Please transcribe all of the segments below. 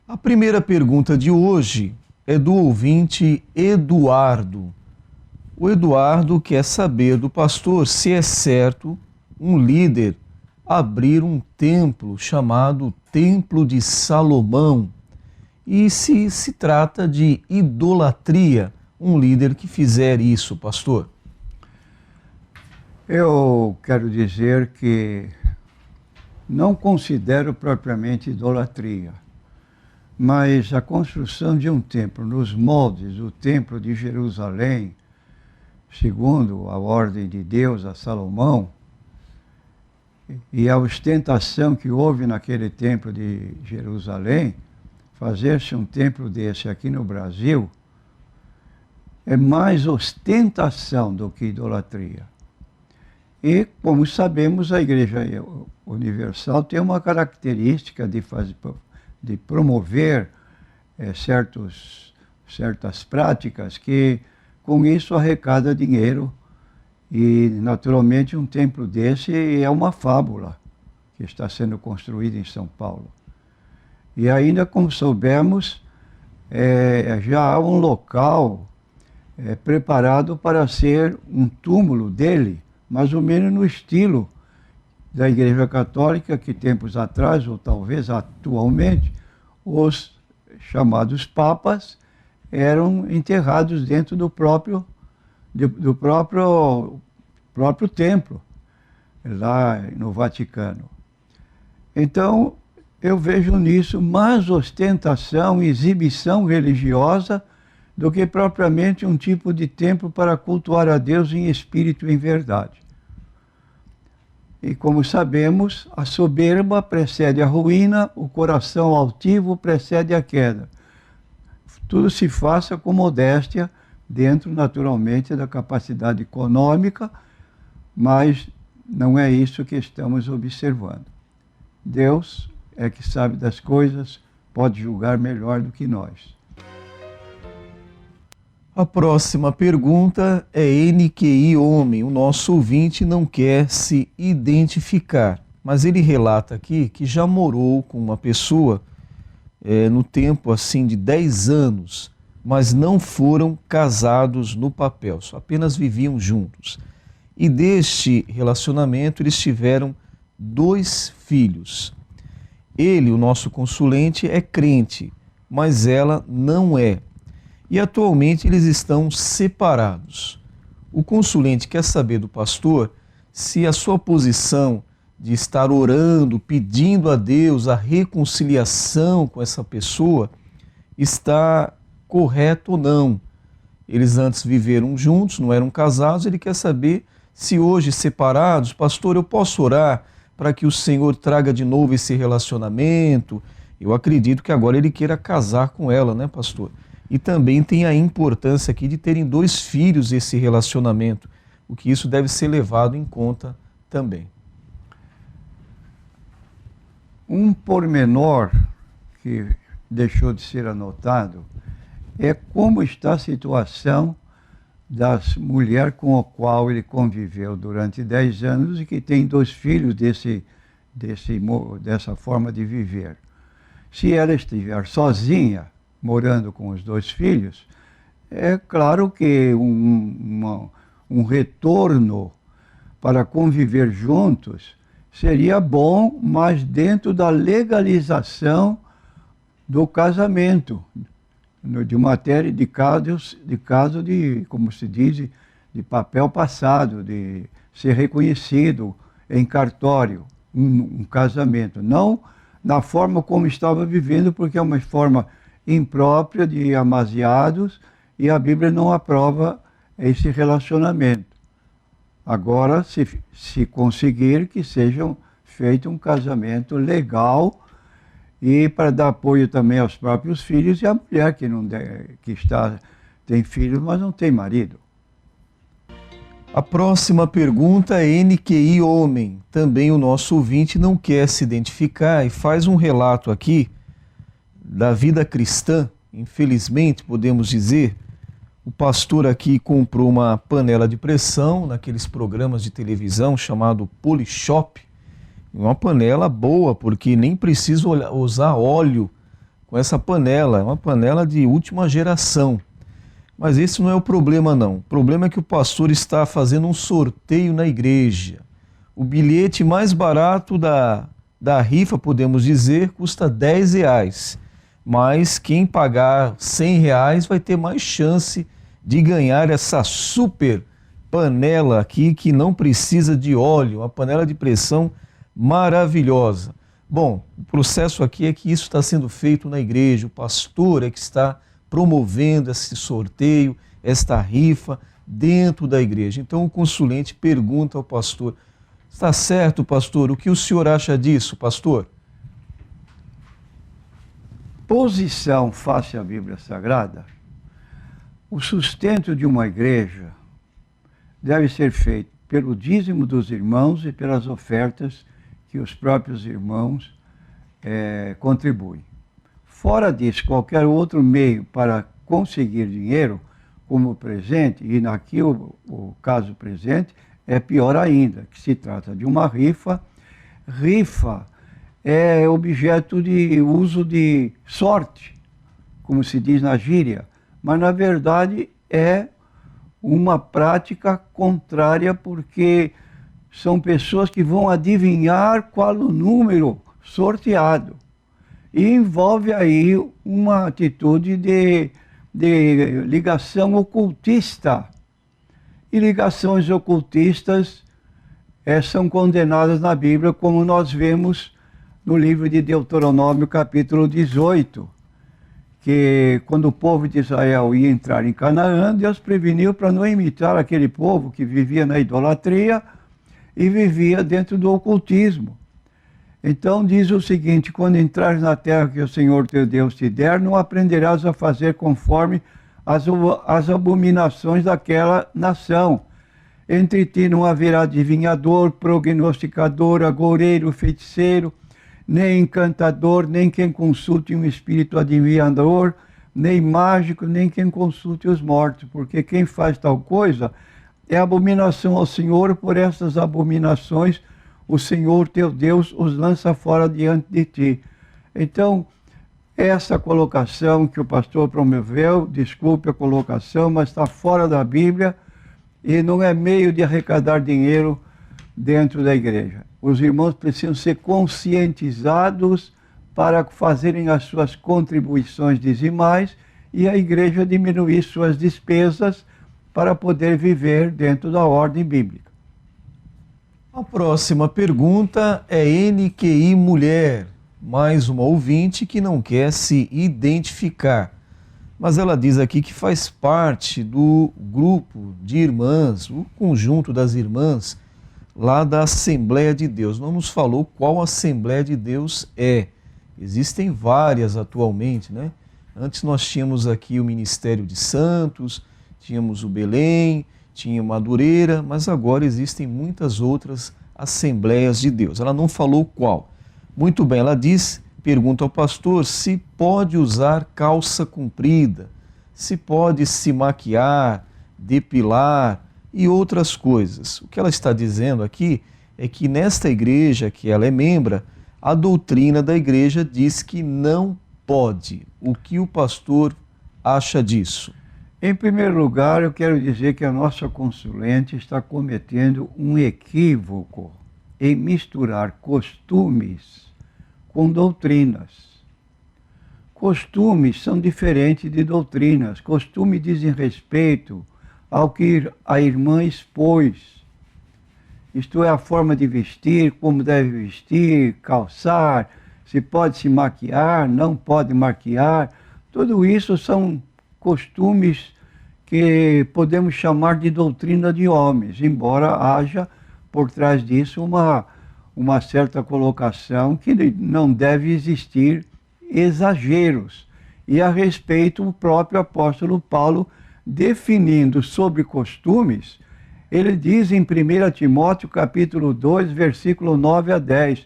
A primeira pergunta de hoje é do ouvinte Eduardo. O Eduardo quer saber do pastor se é certo um líder abrir um templo chamado Templo de Salomão e se trata de idolatria um líder que fizer isso, pastor. Eu quero dizer que não considero propriamente idolatria, mas a construção de um templo nos moldes do Templo de Jerusalém, segundo a ordem de Deus a Salomão, e a ostentação que houve naquele Templo de Jerusalém, fazer-se um templo desse aqui no Brasil, é mais ostentação do que idolatria. E, como sabemos, a Igreja Universal tem uma característica de promover certas práticas que, com isso, arrecada dinheiro. E, naturalmente, um templo desse é uma fábula que está sendo construída em São Paulo. E ainda, como soubemos, já há um local preparado para ser um túmulo dele, mais ou menos no estilo da Igreja Católica, que tempos atrás, ou talvez atualmente, os chamados papas eram enterrados dentro do próprio templo, lá no Vaticano. Então, eu vejo nisso mais ostentação e exibição religiosa do que propriamente um tipo de templo para cultuar a Deus em espírito e em verdade. E como sabemos, a soberba precede a ruína, o coração altivo precede a queda. Tudo se faça com modéstia, dentro, naturalmente, da capacidade econômica, mas não é isso que estamos observando. Deus é que sabe das coisas, pode julgar melhor do que nós. A próxima pergunta é NQI Homem. O nosso ouvinte não quer se identificar, mas ele relata aqui que já morou com uma pessoa no tempo assim de 10 anos, mas não foram casados no papel, só apenas viviam juntos. E deste relacionamento eles tiveram 2 filhos. Ele, o nosso consulente, é crente, mas ela não é. E atualmente eles estão separados. O consulente quer saber do pastor se a sua posição de estar orando, pedindo a Deus a reconciliação com essa pessoa está correta ou não. Eles antes viveram juntos, não eram casados, ele quer saber se hoje separados, pastor, eu posso orar para que o Senhor traga de novo esse relacionamento? Eu acredito que agora ele queira casar com ela, né, pastor? E também tem a importância aqui de terem 2 filhos esse relacionamento, o que isso deve ser levado em conta também. Um pormenor que deixou de ser anotado é como está a situação das mulheres com a qual ele conviveu durante 10 anos e que tem 2 filhos dessa forma de viver. Se ela estiver sozinha, morando com os 2 filhos, é claro que um retorno para conviver juntos seria bom, mas dentro da legalização do casamento, de matéria de caso de, como se diz, de papel passado, de ser reconhecido em cartório, um casamento. Não na forma como estava vivendo, porque é uma forma imprópria de amaziados e a Bíblia não aprova esse relacionamento. Agora, se conseguir que seja feito um casamento legal e para dar apoio também aos próprios filhos e à mulher tem filhos, mas não tem marido. A próxima pergunta é NQI Homem. Também o nosso ouvinte não quer se identificar e faz um relato aqui da vida cristã. Infelizmente, podemos dizer, o pastor aqui comprou uma panela de pressão naqueles programas de televisão chamado Polishop. Uma panela boa, porque nem precisa usar óleo com essa panela, uma panela de última geração. Mas esse não é o problema, não. O problema é que o pastor está fazendo um sorteio na igreja. O bilhete mais barato da rifa, podemos dizer, custa R$10. Mas quem pagar R$100 vai ter mais chance de ganhar essa super panela aqui que não precisa de óleo, uma panela de pressão maravilhosa. Bom, o processo aqui é que isso está sendo feito na igreja, o pastor é que está promovendo esse sorteio, esta rifa dentro da igreja. Então o consulente pergunta ao pastor: está certo, pastor? O que o senhor acha disso, pastor? Posição face à Bíblia Sagrada. O sustento de uma igreja deve ser feito pelo dízimo dos irmãos e pelas ofertas que os próprios irmãos contribuem. Fora disso, qualquer outro meio para conseguir dinheiro, como presente, e aqui o caso presente é pior ainda, que se trata de uma rifa. Rifa é objeto de uso de sorte, como se diz na gíria, mas na verdade é uma prática contrária, porque são pessoas que vão adivinhar qual o número sorteado. E envolve aí uma atitude de ligação ocultista. E ligações ocultistas são condenadas na Bíblia, como nós vemos no livro de Deuteronômio, capítulo 18, que quando o povo de Israel ia entrar em Canaã, Deus preveniu para não imitar aquele povo que vivia na idolatria e vivia dentro do ocultismo. Então diz o seguinte: quando entrares na terra que o Senhor teu Deus te der, não aprenderás a fazer conforme as abominações daquela nação. Entre ti não haverá adivinhador, prognosticador, agoureiro, feiticeiro, nem encantador, nem quem consulte um espírito adivinhador, nem mágico, nem quem consulte os mortos, porque quem faz tal coisa é abominação ao Senhor. Por essas abominações o Senhor teu Deus os lança fora diante de ti. Então, essa colocação que o pastor promoveu, desculpe a colocação, mas está fora da Bíblia e não é meio de arrecadar dinheiro dentro da igreja. Os irmãos precisam ser conscientizados para fazerem as suas contribuições dizimais e a igreja diminuir suas despesas para poder viver dentro da ordem bíblica. A próxima pergunta é NQI Mulher, mais uma ouvinte que não quer se identificar. Mas ela diz aqui que faz parte do grupo de irmãs, o conjunto das irmãs lá da Assembleia de Deus. Não nos falou qual Assembleia de Deus é. Existem várias atualmente, né? Antes nós tínhamos aqui o Ministério de Santos, tínhamos o Belém, tinha Madureira, mas agora existem muitas outras Assembleias de Deus. Ela não falou qual. Muito bem, ela diz, pergunta ao pastor se pode usar calça comprida, se pode se maquiar, depilar e outras coisas. O que ela está dizendo aqui é que nesta igreja que ela é membro, a doutrina da igreja diz que não pode. O que o pastor acha disso? Em primeiro lugar, eu quero dizer que a nossa consulente está cometendo um equívoco em misturar costumes com doutrinas. Costumes são diferentes de doutrinas. Costumes dizem respeito ao que a irmã expôs. Isto é, a forma de vestir, como deve vestir, calçar, se pode se maquiar, não pode maquiar. Tudo isso são costumes que podemos chamar de doutrina de homens, embora haja por trás disso uma certa colocação que não deve existir exageros. E a respeito, o próprio apóstolo Paulo, definindo sobre costumes, ele diz em 1 Timóteo capítulo 2, versículo 9 a 10,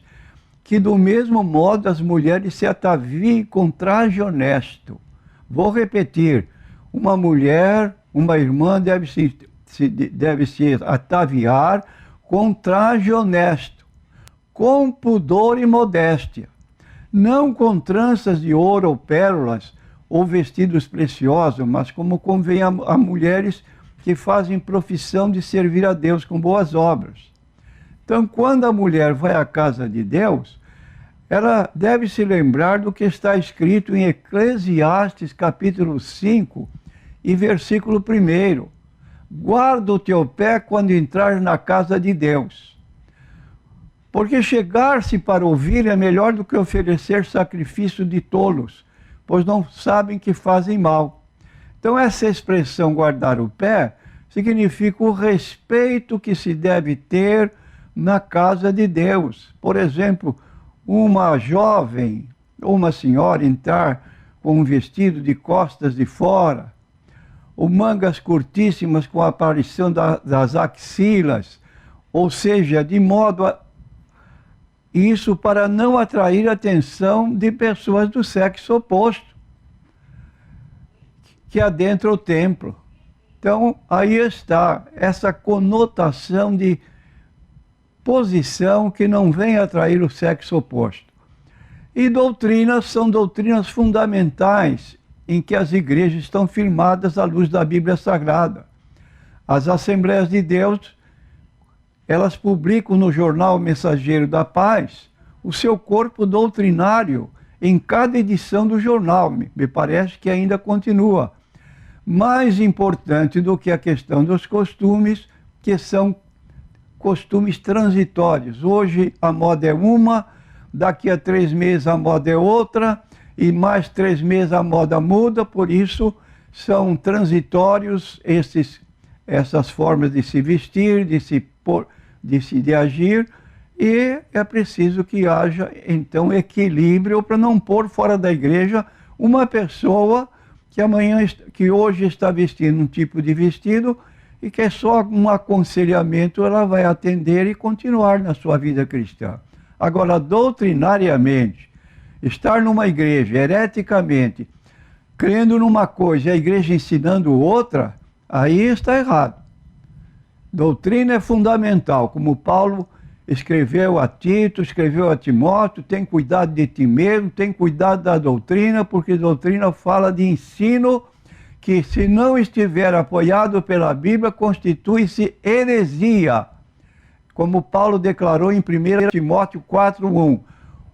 que do mesmo modo as mulheres se ataviem com traje honesto. Vou repetir, uma mulher, uma irmã deve se ataviar com traje honesto, com pudor e modéstia, não com tranças de ouro ou pérolas, ou vestidos preciosos, mas como convém a mulheres que fazem profissão de servir a Deus com boas obras. Então, quando a mulher vai à casa de Deus, ela deve se lembrar do que está escrito em Eclesiastes, capítulo 5, e versículo 1. Guarda o teu pé quando entrar na casa de Deus. Porque chegar-se para ouvir é melhor do que oferecer sacrifício de tolos, pois não sabem que fazem mal. Então, essa expressão guardar o pé significa o respeito que se deve ter na casa de Deus. Por exemplo, uma jovem ou uma senhora entrar com um vestido de costas de fora, ou mangas curtíssimas com a aparição das axilas, ou seja, de modo a isso para não atrair a atenção de pessoas do sexo oposto, que adentra o templo. Então, aí está essa conotação de posição que não vem atrair o sexo oposto. E doutrinas são doutrinas fundamentais em que as igrejas estão firmadas à luz da Bíblia Sagrada. As Assembleias de Deus, elas publicam no jornal Mensageiro da Paz o seu corpo doutrinário em cada edição do jornal. Me parece que ainda continua. Mais importante do que a questão dos costumes, que são costumes transitórios. Hoje a moda é uma, daqui a 3 meses a moda é outra, e mais 3 meses a moda muda, por isso são transitórios essas formas de se vestir, de agir, e é preciso que haja, então, equilíbrio para não pôr fora da igreja uma pessoa que hoje está vestindo um tipo de vestido e que é só um aconselhamento, ela vai atender e continuar na sua vida cristã. Agora, doutrinariamente, estar numa igreja, hereticamente, crendo numa coisa e a igreja ensinando outra, aí está errado. Doutrina é fundamental, como Paulo escreveu a Tito, escreveu a Timóteo, tem cuidado de ti mesmo, tem cuidado da doutrina, porque doutrina fala de ensino que, se não estiver apoiado pela Bíblia, constitui-se heresia. Como Paulo declarou em 1 Timóteo 4:1,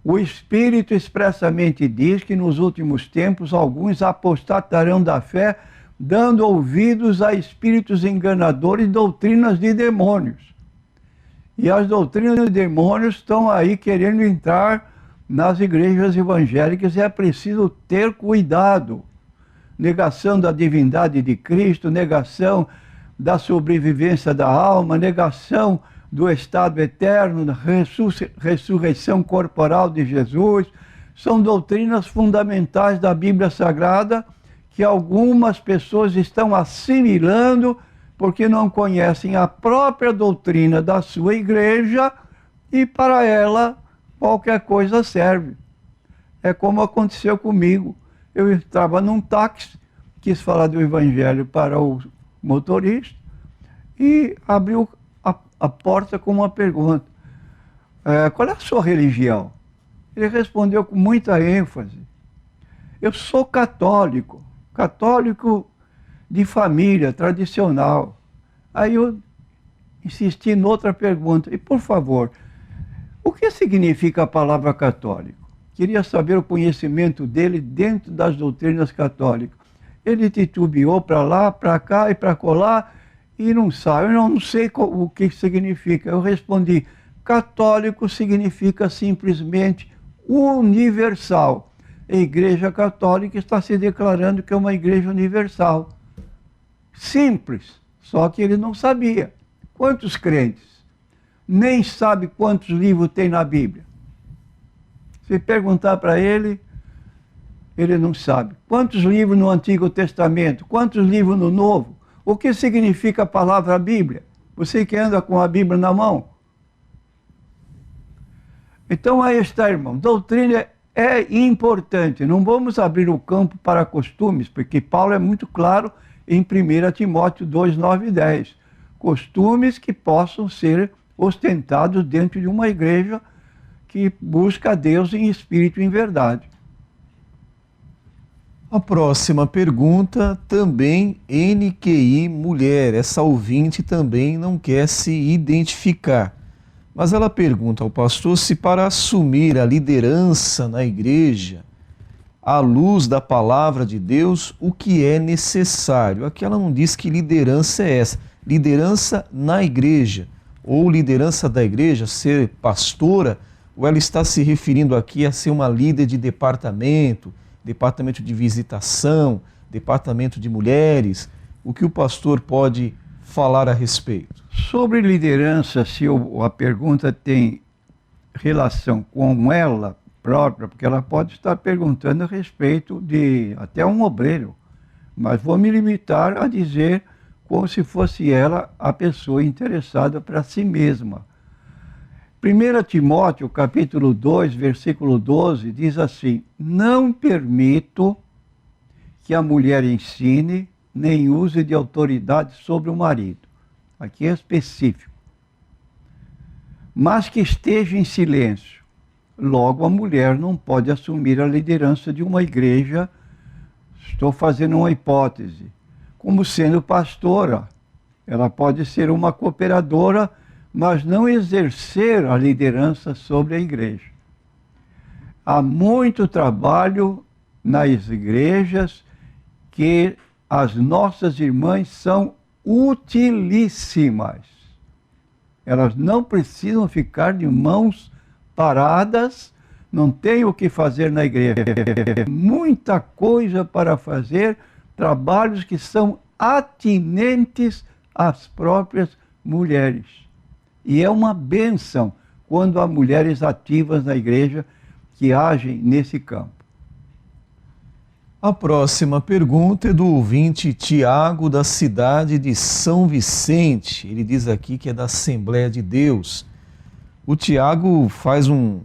o Espírito expressamente diz que nos últimos tempos alguns apostatarão da fé, dando ouvidos a espíritos enganadores e doutrinas de demônios. E as doutrinas de demônios estão aí querendo entrar nas igrejas evangélicas e é preciso ter cuidado. Negação da divindade de Cristo, negação da sobrevivência da alma, negação do estado eterno, da ressurreição corporal de Jesus. São doutrinas fundamentais da Bíblia Sagrada que algumas pessoas estão assimilando porque não conhecem a própria doutrina da sua igreja e para ela qualquer coisa serve. É como aconteceu comigo. Eu estava num táxi, quis falar do evangelho para o motorista e abriu a porta com uma pergunta. Qual é a sua religião? Ele respondeu com muita ênfase. Eu sou católico, católico de família, tradicional. Aí eu insisti noutra pergunta. E, por favor, o que significa a palavra católico? Queria saber o conhecimento dele dentro das doutrinas católicas. Ele titubeou para lá, para cá e para colar e não sabe. Eu não sei o que significa. Eu respondi, católico significa simplesmente universal. A Igreja Católica está se declarando que é uma igreja universal. Simples, só que ele não sabia. Quantos crentes? Nem sabe quantos livros tem na Bíblia. Se perguntar para ele, ele não sabe. Quantos livros no Antigo Testamento? Quantos livros no Novo? O que significa a palavra Bíblia? Você que anda com a Bíblia na mão? Então aí está, irmão. Doutrina é importante. Não vamos abrir o campo para costumes, porque Paulo é muito claro em 1 Timóteo 2, 9 e 10. Costumes que possam ser ostentados dentro de uma igreja que busca a Deus em espírito e em verdade. A próxima pergunta, também NQI mulher. Essa ouvinte também não quer se identificar. Mas ela pergunta ao pastor se para assumir a liderança na igreja, à luz da palavra de Deus, o que é necessário. Aqui ela não diz que liderança é essa. Liderança na igreja, ou liderança da igreja, ser pastora, ou ela está se referindo aqui a ser uma líder de departamento de visitação, departamento de mulheres. O que o pastor pode falar a respeito? Sobre liderança, se a pergunta tem relação com ela própria, porque ela pode estar perguntando a respeito de até um obreiro, mas vou me limitar a dizer como se fosse ela a pessoa interessada para si mesma. 1 Timóteo, capítulo 2, versículo 12, diz assim: não permito que a mulher ensine, nem use de autoridade sobre o marido. Aqui é específico. Mas que esteja em silêncio. Logo, a mulher não pode assumir a liderança de uma igreja, estou fazendo uma hipótese, como sendo pastora. Ela pode ser uma cooperadora, mas não exercer a liderança sobre a igreja. Há muito trabalho nas igrejas que as nossas irmãs são utilíssimas. Elas não precisam ficar de mãos paradas, não tem o que fazer na igreja. Muita coisa para fazer, trabalhos que são atinentes às próprias mulheres. E é uma bênção quando há mulheres ativas na igreja que agem nesse campo. A próxima pergunta é do ouvinte Tiago, da cidade de São Vicente. Ele diz aqui que é da Assembleia de Deus. O Tiago faz um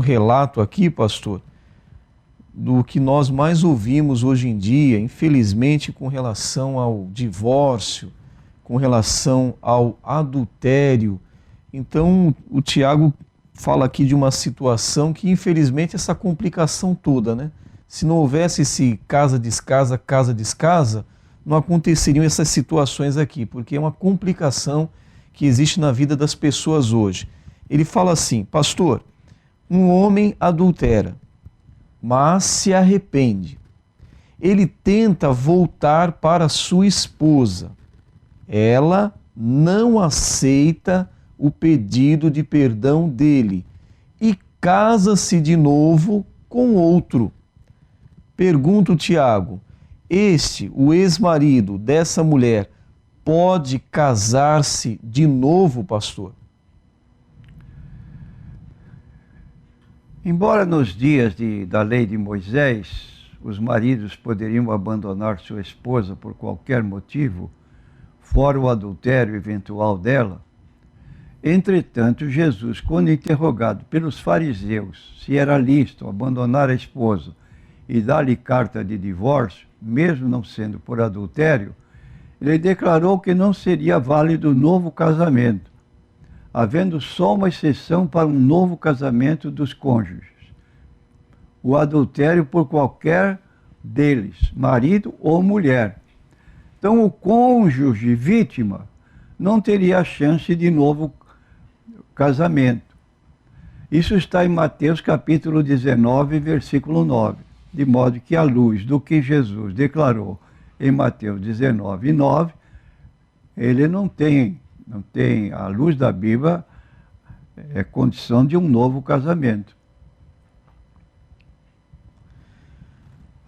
relato aqui, pastor, do que nós mais ouvimos hoje em dia, infelizmente, com relação ao divórcio, com relação ao adultério. Então, o Tiago fala aqui de uma situação que, infelizmente, essa complicação toda, né? Se não houvesse esse casa-descasa, casa-descasa, não aconteceriam essas situações aqui, porque é uma complicação que existe na vida das pessoas hoje. Ele fala assim: pastor, um homem adultera, mas se arrepende. Ele tenta voltar para sua esposa. Ela não aceita o pedido de perdão dele e casa-se de novo com outro. Pergunta o Tiago: o ex-marido dessa mulher, pode casar-se de novo, pastor? Embora nos dias da lei de Moisés, os maridos poderiam abandonar sua esposa por qualquer motivo, fora o adultério eventual dela, entretanto, Jesus, quando interrogado pelos fariseus se era lícito abandonar a esposa e dar-lhe carta de divórcio, mesmo não sendo por adultério, ele declarou que não seria válido novo casamento, havendo só uma exceção para um novo casamento dos cônjuges: o adultério por qualquer deles, marido ou mulher. Então, o cônjuge vítima não teria a chance de novo casamento. Isso está em Mateus capítulo 19, versículo 9. De modo que, à luz do que Jesus declarou em Mateus 19, 9, ele não tem, à luz da Bíblia, condição de um novo casamento.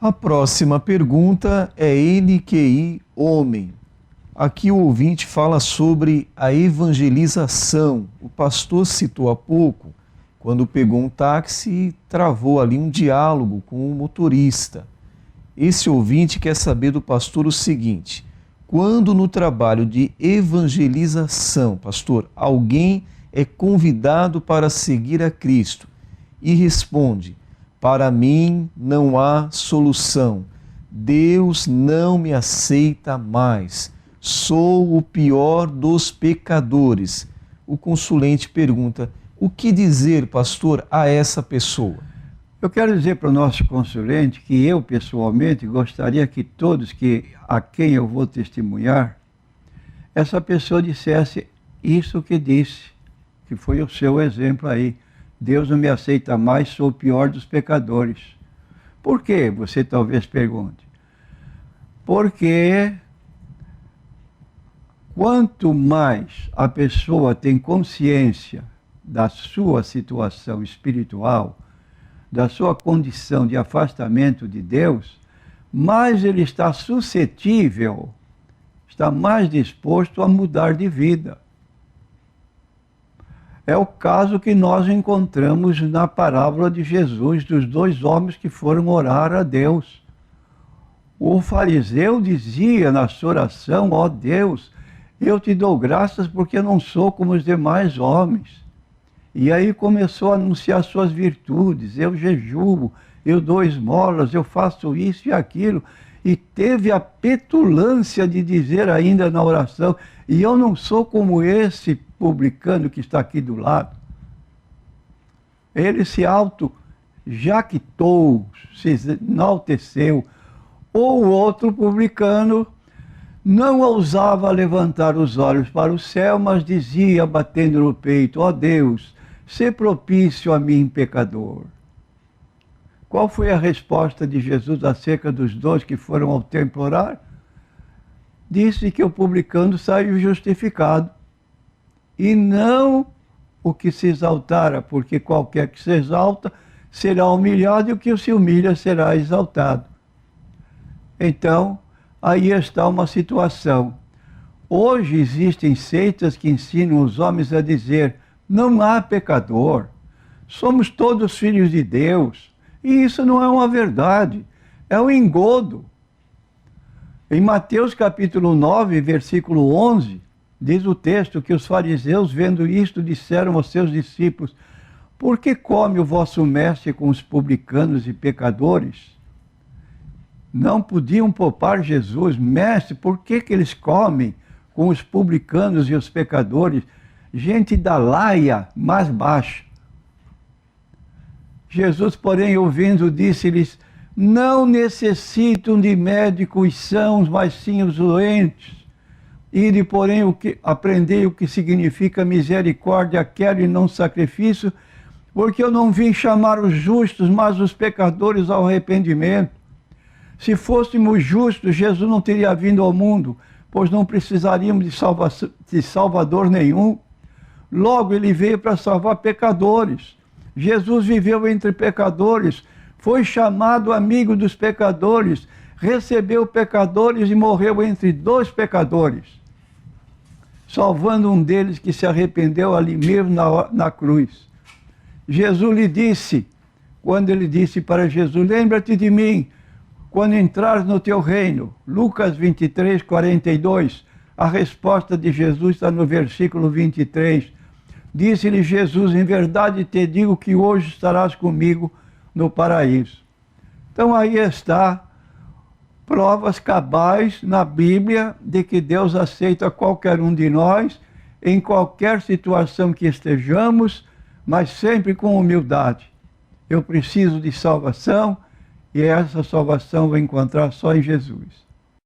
A próxima pergunta é NQI homem. Aqui o ouvinte fala sobre a evangelização. O pastor citou há pouco, quando pegou um táxi e travou ali um diálogo com o motorista. Esse ouvinte quer saber do pastor o seguinte: quando no trabalho de evangelização, pastor, alguém é convidado para seguir a Cristo e responde: para mim não há solução, Deus não me aceita mais, sou o pior dos pecadores. O consulente pergunta: O que dizer, pastor, a essa pessoa? Eu quero dizer para o nosso consulente que eu, pessoalmente, gostaria que todos a quem eu vou testemunhar, essa pessoa dissesse isso que disse, que foi o seu exemplo aí. Deus não me aceita mais, sou o pior dos pecadores. Por quê? Você talvez pergunte. Porque quanto mais a pessoa tem consciência da sua situação espiritual, da sua condição de afastamento de Deus, mais ele está suscetível, está mais disposto a mudar de vida. É o caso que nós encontramos na parábola de Jesus, dos dois homens que foram orar a Deus. O fariseu dizia na sua oração: ó Deus, eu te dou graças porque eu não sou como os demais homens. E aí começou a anunciar suas virtudes: eu jejuo, eu dou esmolas, eu faço isso e aquilo. E teve a petulância de dizer ainda na oração: e eu não sou como esse publicano que está aqui do lado. Ele se auto-jactou, se enalteceu. Ou o outro publicano não ousava levantar os olhos para o céu, mas dizia, batendo no peito: ó Deus, sê propício a mim, pecador. Qual foi a resposta de Jesus acerca dos dois que foram ao templo orar? Disse que o publicano saiu justificado, e não o que se exaltara, porque qualquer que se exalta será humilhado, e o que se humilha será exaltado. Então, aí está uma situação. Hoje existem seitas que ensinam os homens a dizer: não há pecador, somos todos filhos de Deus. E isso não é uma verdade, é um engodo. Em Mateus capítulo 9, versículo 11, diz o texto que os fariseus, vendo isto, disseram aos seus discípulos: por que come o vosso mestre com os publicanos e pecadores? Não podiam poupar Jesus: mestre, por que eles comem com os publicanos e os pecadores? Gente da laia mais baixa. Jesus, porém, ouvindo, disse-lhes: não necessitam de médicos sãos, mas sim os doentes. Ide, porém, aprendei o que significa misericórdia, quero e não sacrifício, porque eu não vim chamar os justos, mas os pecadores ao arrependimento. Se fôssemos justos, Jesus não teria vindo ao mundo, pois não precisaríamos de salvador nenhum. Logo, ele veio para salvar pecadores. Jesus viveu entre pecadores, foi chamado amigo dos pecadores, recebeu pecadores e morreu entre dois pecadores, salvando um deles que se arrependeu ali mesmo na cruz. Jesus lhe disse, quando ele disse para Jesus: lembra-te de mim quando entrares no teu reino. Lucas 23, 42. A resposta de Jesus está no versículo 23. Disse-lhe Jesus: em verdade te digo que hoje estarás comigo no paraíso. Então aí está, provas cabais na Bíblia de que Deus aceita qualquer um de nós, em qualquer situação que estejamos, mas sempre com humildade. Eu preciso de salvação, e essa salvação vou encontrar só em Jesus.